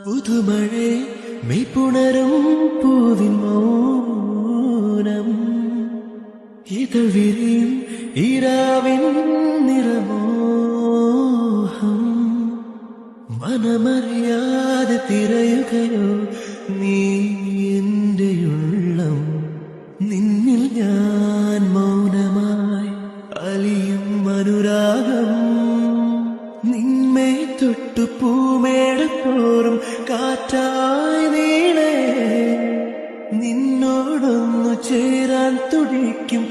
പുതുമഴേ മെയ്പുണരും പൂവിൻ മൗനം ഇതൾവിരിയും ഈരാവിൻ നിറമോഹം മനമറിയാതെ തിരയുകയോ നീ എന്റെ ഉള്ളം നിന്നിൽ ഞാൻ മൗനമായി അലിയും അനുരാഗം നിന്മേ തൊട്ടു പൂമേടത്തോറും കാറ്റായി നീളേ നിന്നോടൊന്നു ചേരാൻ തുടിക്കും